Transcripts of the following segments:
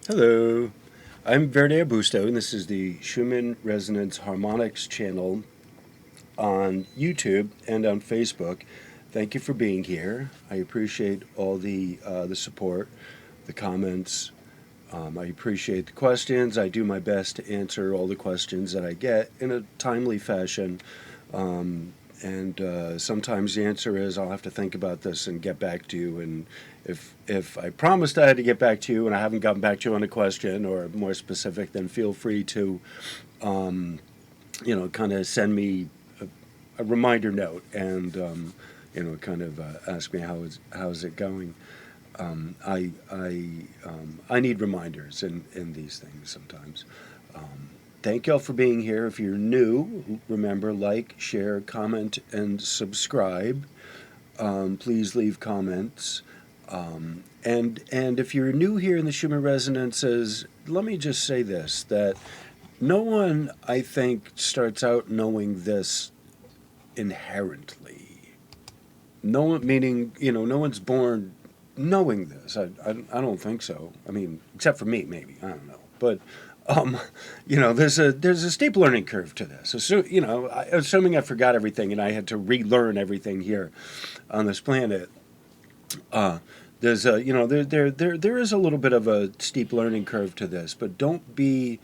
Hello, I'm Verde Augusto, and this is the Schumann Resonance Harmonics channel on YouTube and on Facebook. Thank you for being here. I appreciate all the support, the comments. I appreciate the questions. I do my best to answer all the questions that I get in a timely fashion. And sometimes the answer is I'll have to think about this and get back to you. And if I promised I had to get back to you and I haven't gotten back to you on a question or more specific, then feel free to, kind of send me a reminder note and kind of ask me how's it going. I need reminders in these things sometimes. Thank y'all for being here. If you're new, remember, like, share, comment, and subscribe. Please leave comments. And if you're new here in the Schumann Resonances, let me just say this, that no one, I think, starts out knowing this inherently. No one, meaning, no one's born knowing this. I don't think so. I mean, except for me, maybe. I don't know. But there's a steep learning curve to this. Assuming I forgot everything and I had to relearn everything here on this planet, there's a there is a little bit of a steep learning curve to this. But don't be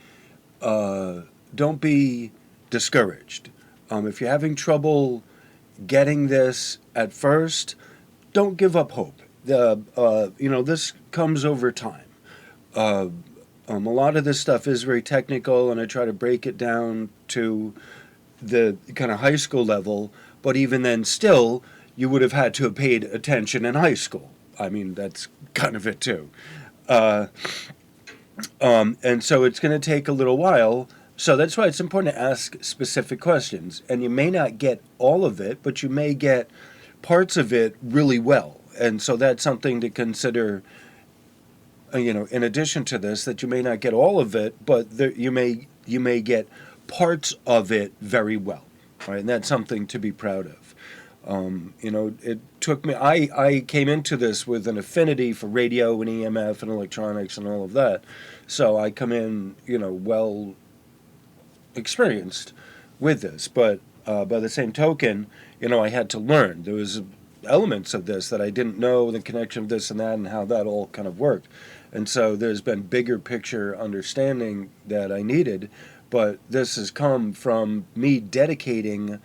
discouraged. If you're having trouble getting this at first, don't give up hope. This comes over time. A lot of this stuff is very technical, and I try to break it down to the kind of high school level. But even then, still, you would have had to have paid attention in high school. I mean, that's kind of it too. And so it's going to take a little while. So that's why it's important to ask specific questions. And you may not get all of it, but you may get parts of it really well. And so that's something to consider, in addition to this, that you may not get all of it, but you may get parts of it very well, right? And that's something to be proud of. It took me, I came into this with an affinity for radio and EMF and electronics and all of that. So I come in, well experienced with this. But by the same token, I had to learn. There was elements of this that I didn't know, the connection of this and that and how that all kind of worked. And so there's been bigger picture understanding that I needed, but this has come from me dedicating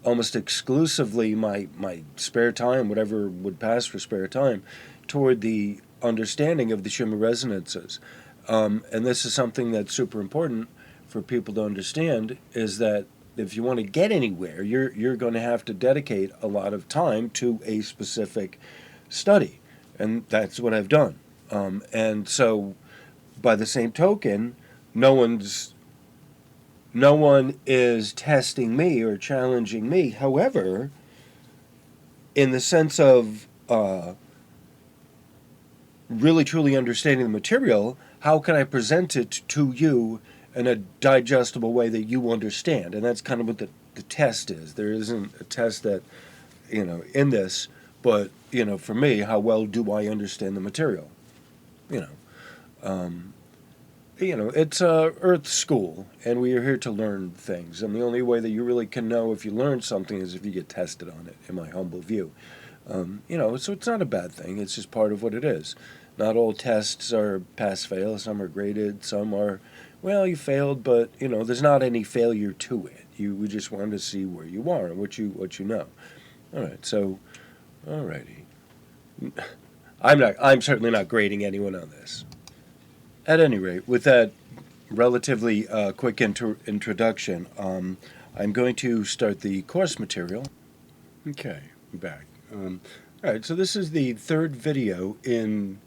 almost exclusively my spare time, whatever would pass for spare time, toward the understanding of the Schumann resonances. And this is something that's super important for people to understand, is that if you want to get anywhere, you're going to have to dedicate a lot of time to a specific study. And that's what I've done. And so, by the same token, no one is testing me or challenging me. However, in the sense of really truly understanding the material, how can I present it to you in a digestible way that you understand? And that's kind of what the test is. There isn't a test that, in this, but, for me, how well do I understand the material? It's a Earth school, and we are here to learn things. And the only way that you really can know if you learn something is if you get tested on it, in my humble view. So it's not a bad thing. It's just part of what it is. Not all tests are pass-fail. Some are graded. Some are, well, you failed, but, there's not any failure to it. We just wanted to see where you are and what you know. All right, so, all righty. I'm certainly not grading anyone on this. At any rate, with that relatively quick introduction, I'm going to start the course material. Okay, I'm back. All right, so this is the third video in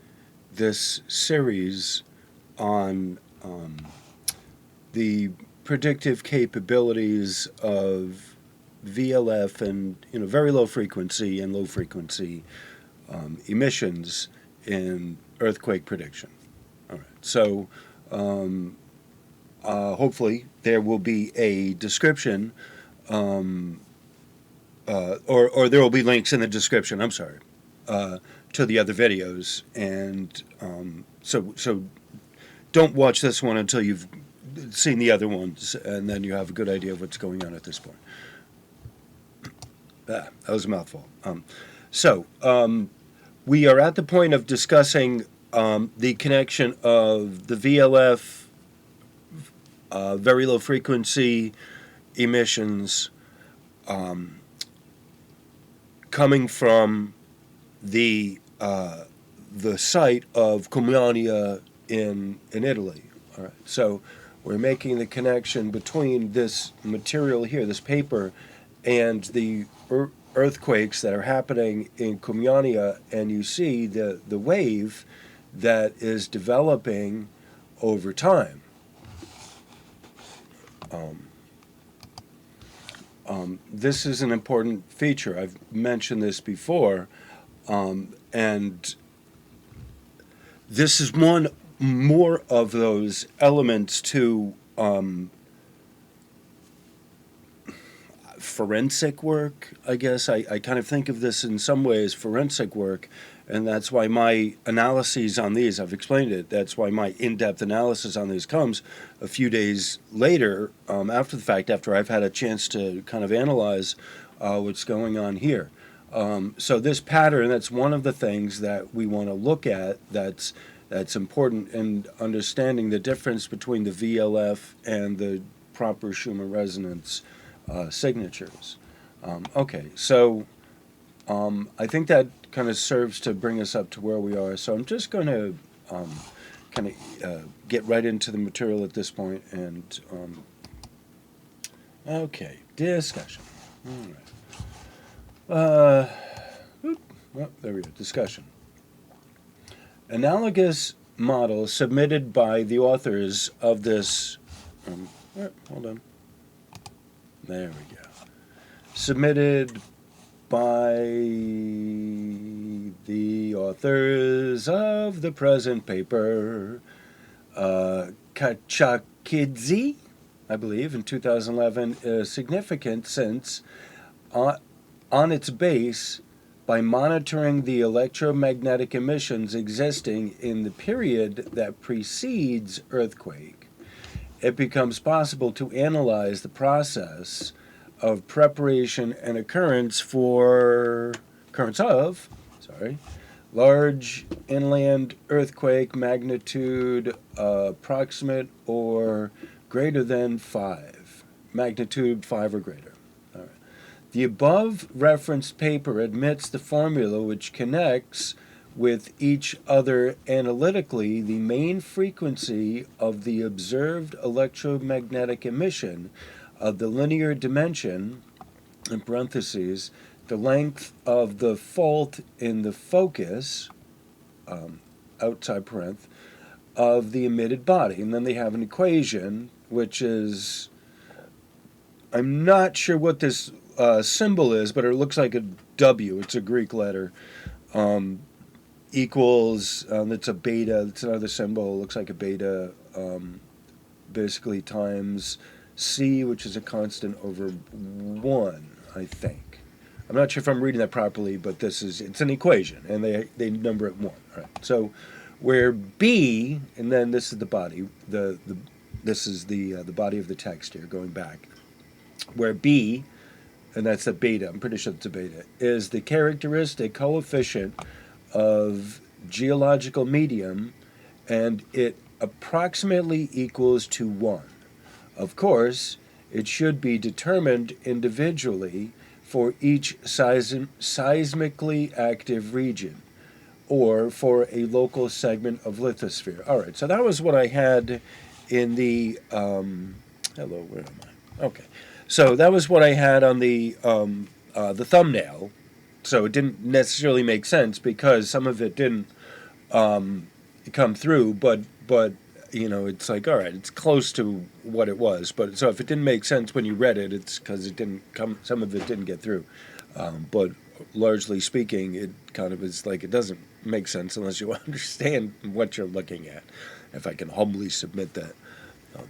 this series on the predictive capabilities of VLF and very low frequency and low frequency emissions in earthquake prediction. All right, so hopefully there will be a description, or there will be links in the description. I'm sorry, to the other videos, and so don't watch this one until you've seen the other ones, and then you have a good idea of what's going on at this point. That was a mouthful. We are at the point of discussing the connection of the VLF, very low frequency emissions, coming from the site of Cumiana in Italy. All right, so we're making the connection between this material here, this paper, and the earthquakes that are happening in Cumiana, and you see the wave that is developing over time. This is an important feature. I've mentioned this before, and this is one more of those elements to forensic work, I guess. I kind of think of this in some ways forensic work, and that's why my analyses on these, I've explained it, that's why my in-depth analysis on these comes a few days later, after the fact, after I've had a chance to kind of analyze what's going on here. So this pattern, that's one of the things that we want to look at that's important in understanding the difference between the VLF and the proper Schumann resonance signatures. Okay, so I think that kind of serves to bring us up to where we are. So I'm just going to kind of get right into the material at this point. And okay, discussion. All right. Well, there we go. Discussion. Analogous model submitted by the authors of this. Hold on. There we go. Submitted by the authors of the present paper, Kachakhidze, I believe, in 2011, is significant since on its base, by monitoring the electromagnetic emissions existing in the period that precedes earthquake, it becomes possible to analyze the process of preparation and occurrence of large inland earthquake magnitude approximate or greater than 5, magnitude 5 or greater. All right. The above referenced paper admits the formula which connects with each other analytically the main frequency of the observed electromagnetic emission of the linear dimension, in parentheses, the length of the fault in the focus, outside parenth, of the emitted body. And then they have an equation, which is, I'm not sure what this symbol is, but it looks like a W. It's a Greek letter. Equals, it's a beta, it's another symbol, it looks like a beta, basically times C, which is a constant, over 1, I think. I'm not sure if I'm reading that properly, but it's an equation, and they number it 1. All right. So where B, and then this is the body, this is the body of the text here, going back, where B, and that's a beta, I'm pretty sure it's a beta, is the characteristic coefficient of geological medium, and it approximately equals to 1. Of course, it should be determined individually for each seismically active region or for a local segment of lithosphere. All right, so that was what I had in the, hello, where am I? Okay, so that was what I had on the thumbnail. So it didn't necessarily make sense because some of it didn't come through, but you know, it's like, all right, it's close to what it was. But so if it didn't make sense when you read it, it's because it didn't come. Some of it didn't get through. But largely speaking, it kind of is like it doesn't make sense unless you understand what you're looking at. If I can humbly submit that. All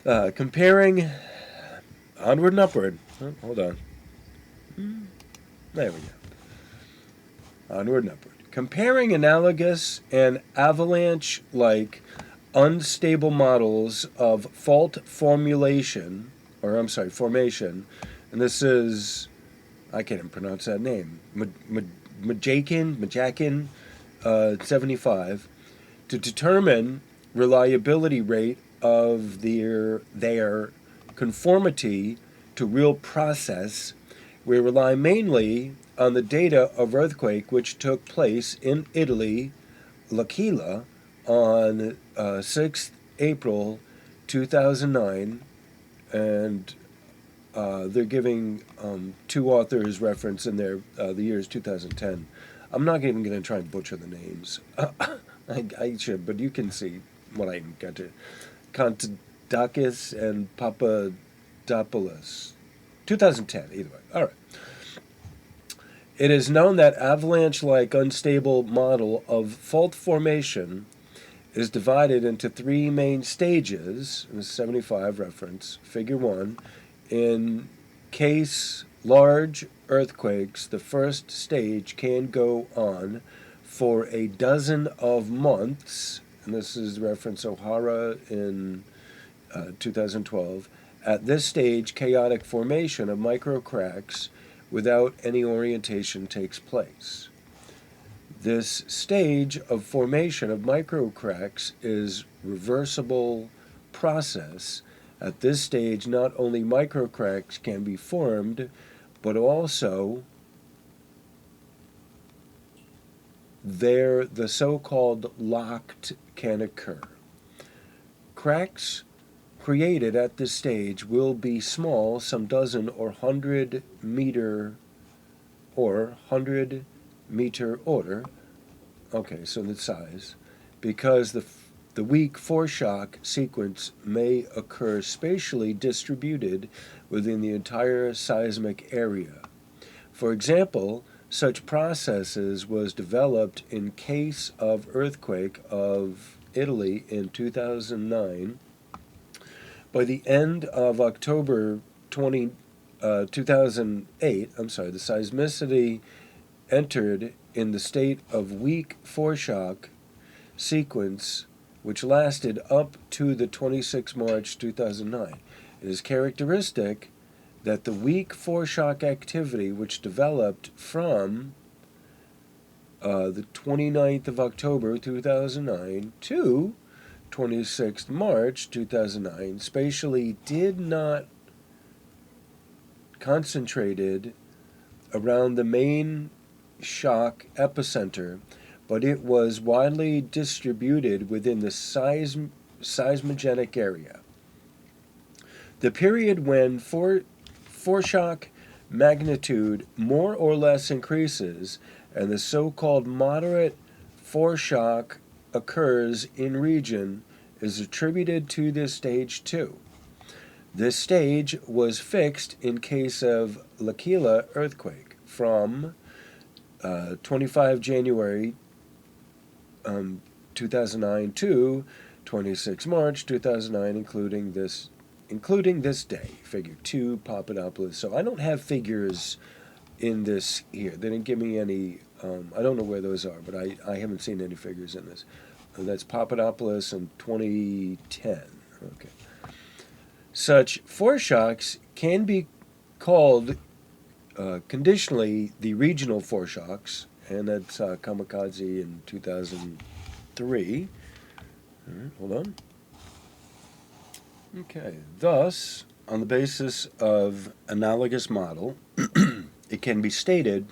right. Comparing onward and upward. Oh, hold on. There we go. Onward and upward. Comparing analogous and avalanche-like unstable models of fault formation, and this is, I can't even pronounce that name, Majakin, 75, to determine reliability rate of their conformity to real process. We rely mainly on the data of earthquake which took place in Italy, L'Aquila, on 6th April 2009, and they're giving two authors reference in there. The year is 2010. I'm not even going to try and butcher the names. I should, but you can see what I got to. Kachakhidze and Papadopoulos. 2010, either way. All right. It is known that avalanche-like unstable model of fault formation is divided into three main stages. In 75 reference, figure 1. In case large earthquakes, the first stage can go on for a dozen of months, and this is reference O'Hara in 2012. At this stage, chaotic formation of microcracks without any orientation takes place. This stage of formation of microcracks is reversible process. At this stage, not only microcracks can be formed, but also the so-called locked can occur. Cracks created at this stage will be small, some dozen or 100 meter order. Okay, so the size, because the weak foreshock sequence may occur spatially distributed within the entire seismic area. For example, such processes was developed in case of earthquake of Italy in 2009. By the end of October 2008, the seismicity entered in the state of weak foreshock sequence, which lasted up to the 26th March 2009. It is characteristic that the weak foreshock activity, which developed from the 29th of October 2009 to 26th March 2009, spatially did not concentrated around the main shock epicenter, but it was widely distributed within the seismogenic area. The period when foreshock magnitude more or less increases and the so-called moderate foreshock occurs in region is attributed to this stage 2. This stage was fixed in case of L'Aquila earthquake from 25 January 2009 to 26 March 2009, including this day, figure 2, Papadopoulos. So I don't have figures in this here. They didn't give me any, I don't know where those are, but I haven't seen any figures in this. That's Papadopoulos in 2010. Okay. Such foreshocks can be called conditionally the regional foreshocks, and that's Kachakhidze in 2003. All right, hold on. Okay, thus, on the basis of analogous model, it can be stated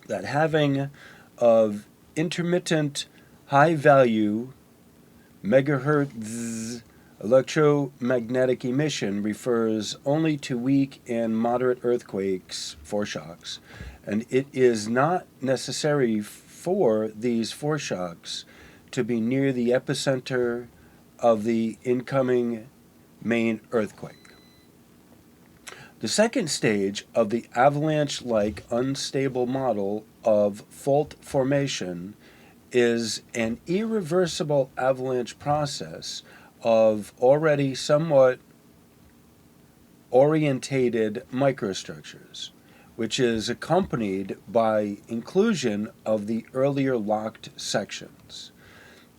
that having of intermittent high-value megahertz electromagnetic emission refers only to weak and moderate earthquakes, foreshocks, and it is not necessary for these foreshocks to be near the epicenter of the incoming main earthquake. The second stage of the avalanche-like unstable model of fault formation is an irreversible avalanche process of already somewhat orientated microstructures, which is accompanied by inclusion of the earlier locked sections.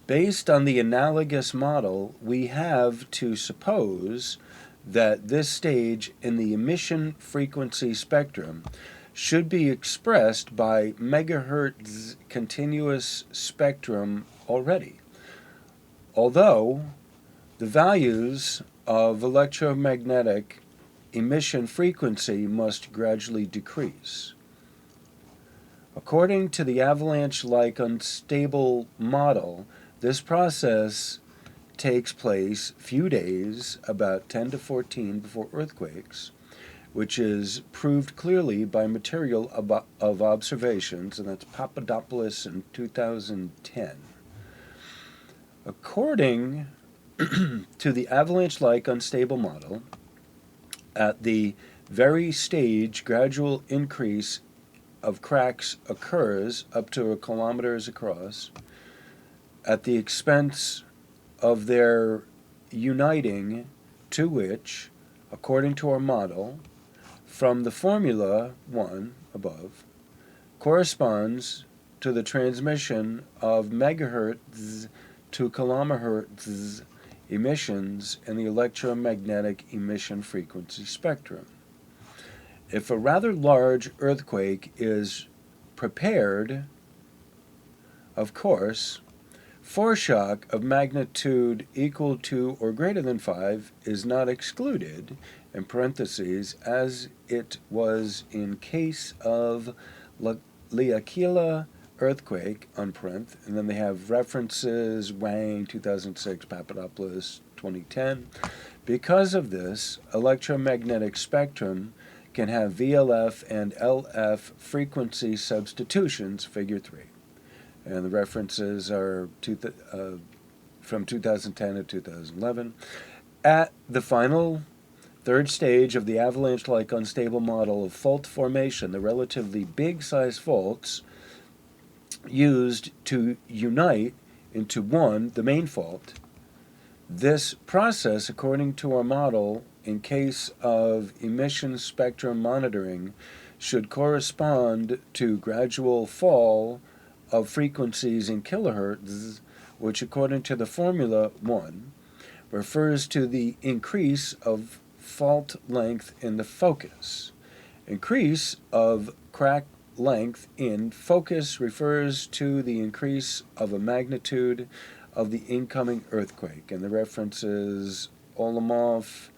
Based on the analogous model, we have to suppose that this stage in the emission frequency spectrum should be expressed by megahertz continuous spectrum already, although the values of electromagnetic emission frequency must gradually decrease. According to the avalanche-like unstable model, this process takes place few days, about 10 to 14 before earthquakes, which is proved clearly by material of observations, and that's Papadopoulos in 2010. According to the avalanche-like unstable model, at the very stage, gradual increase of cracks occurs up to 1 kilometer across at the expense of their uniting, to which, according to our model, from the formula 1 above, corresponds to the transmission of megahertz to kilomegahertz emissions in the electromagnetic emission frequency spectrum. If a rather large earthquake is prepared, of course, foreshock of magnitude equal to or greater than 5 is not excluded, in parentheses, as it was in case of L'Aquila earthquake, unparenth, and then they have references, Wang, 2006, Papadopoulos, 2010. Because of this, electromagnetic spectrum can have VLF and LF frequency substitutions, figure 3. And the references are from 2010 to 2011. At the final third stage of the avalanche-like unstable model of fault formation, the relatively big-size faults used to unite into one, the main fault. This process, according to our model, in case of emission spectrum monitoring, should correspond to gradual fall of frequencies in kilohertz, which, according to the formula 1, refers to the increase of fault length in the focus. Increase of crack length in focus refers to the increase of a magnitude of the incoming earthquake, and the reference is Olamov,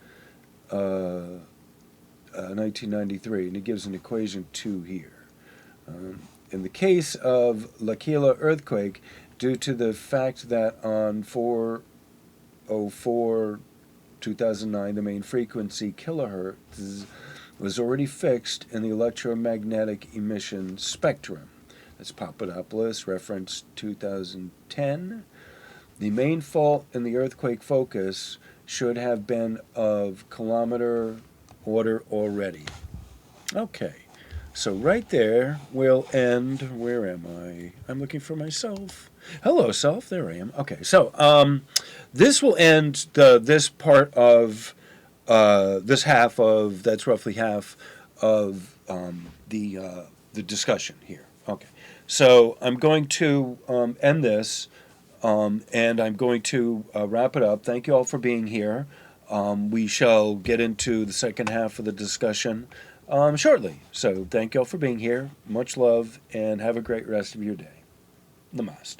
1993, and it gives an equation 2 here. In the case of L'Aquila earthquake, due to the fact that on 4/04/2009 the main frequency kilohertz was already fixed in the electromagnetic emission spectrum. That's Papadopoulos, reference 2010. The main fault in the earthquake focus should have been of kilometer order already. Okay, so right there we'll end. Where am I? I'm looking for myself. Hello, self. There I am. Okay, so this will end this part of this half of, that's roughly half of the discussion here. Okay, so I'm going to end this, and I'm going to wrap it up. Thank you all for being here. We shall get into the second half of the discussion shortly. So thank you all for being here. Much love, and have a great rest of your day. Namaste.